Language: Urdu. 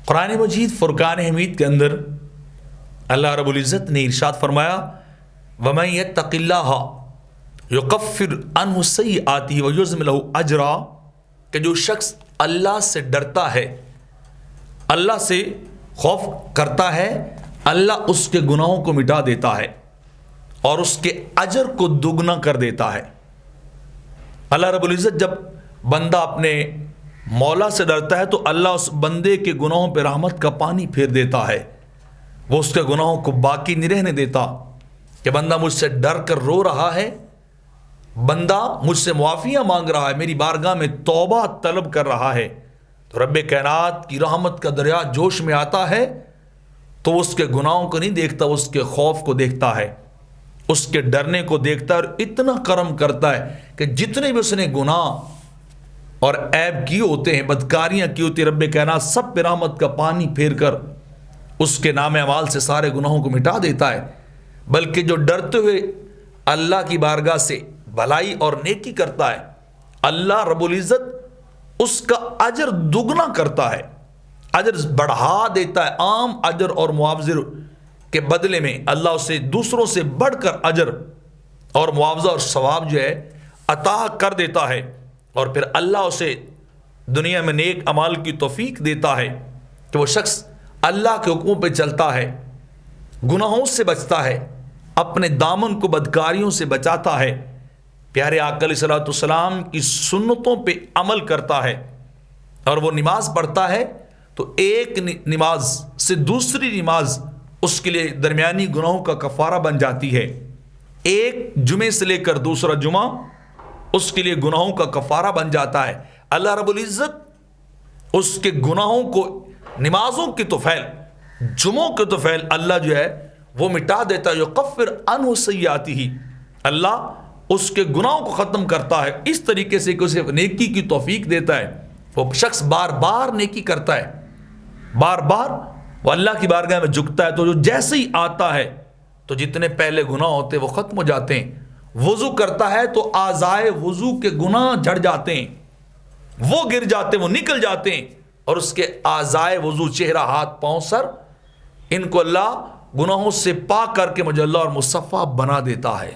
قرآن مجید فرقان حمید کے اندر اللہ رب العزت نے ارشاد فرمایا وَمَن يَتَّقِ اللَّهَ يُكَفِّرْ عَنْهُ سَيِّئَاتِهِ وَيُعْظِمْ لَهُ أَجْرًا، کہ جو شخص اللہ سے ڈرتا ہے، اللہ سے خوف کرتا ہے، اللہ اس کے گناہوں کو مٹا دیتا ہے اور اس کے اجر کو دگنا کر دیتا ہے۔ اللہ رب العزت جب بندہ اپنے مولا سے ڈرتا ہے تو اللہ اس بندے کے گناہوں پہ رحمت کا پانی پھیر دیتا ہے، وہ اس کے گناہوں کو باقی نہیں رہنے دیتا کہ بندہ مجھ سے ڈر کر رو رہا ہے، بندہ مجھ سے معافیاں مانگ رہا ہے، میری بارگاہ میں توبہ طلب کر رہا ہے، تو رب کائنات کی رحمت کا دریا جوش میں آتا ہے تو وہ اس کے گناہوں کو نہیں دیکھتا، وہ اس کے خوف کو دیکھتا ہے، اس کے ڈرنے کو دیکھتا ہے، اور اتنا کرم کرتا ہے کہ جتنے بھی اس نے گناہ اور عیب کیے ہوتے ہیں، بدکاریاں کی ہوتی ہیں، رب کائنات سب پہ رحمت کا پانی پھیر کر اس کے نام اعمال سے سارے گناہوں کو مٹا دیتا ہے۔ بلکہ جو ڈرتے ہوئے اللہ کی بارگاہ سے بھلائی اور نیکی کرتا ہے، اللہ رب العزت اس کا اجر دگنا کرتا ہے، اجر بڑھا دیتا ہے، عام اجر اور معاوضے کے بدلے میں اللہ اسے دوسروں سے بڑھ کر اجر اور معاوضہ اور ثواب جو ہے عطا کر دیتا ہے، اور پھر اللہ اسے دنیا میں نیک اعمال کی توفیق دیتا ہے کہ وہ شخص اللہ کے حکموں پہ چلتا ہے، گناہوں سے بچتا ہے، اپنے دامن کو بدکاریوں سے بچاتا ہے، پیارے آقا علیہ الصلوۃ والسلام کی سنتوں پہ عمل کرتا ہے، اور وہ نماز پڑھتا ہے تو ایک نماز سے دوسری نماز اس کے لیے درمیانی گناہوں کا کفارہ بن جاتی ہے، ایک جمعے سے لے کر دوسرا جمعہ اس کے لیے گناہوں کا کفارہ بن جاتا ہے۔ اللہ رب العزت اس کے گناہوں کو نمازوں کی طفیل، جمعوں کے طفیل اللہ جو ہے وہ مٹا دیتا ہے، یکفر عنہ سیئاتہ، اللہ اس کے گناہوں کو ختم کرتا ہے اس طریقے سے کہ اسے نیکی کی توفیق دیتا ہے، وہ شخص بار بار نیکی کرتا ہے، بار بار وہ اللہ کی بارگاہ میں جھکتا ہے، تو جو جیسے ہی آتا ہے تو جتنے پہلے گناہ ہوتے ہیں وہ ختم ہو جاتے ہیں، وضو کرتا ہے تو اعضائے وضو کے گناہ جھڑ جاتے ہیں، وہ گر جاتے ہیں، وہ نکل جاتے ہیں، اور اس کے اعضائے وضو، چہرہ، ہاتھ، پاؤں، سر، ان کو اللہ گناہوں سے پاک کر کے مجلہ اور مصفح بنا دیتا ہے۔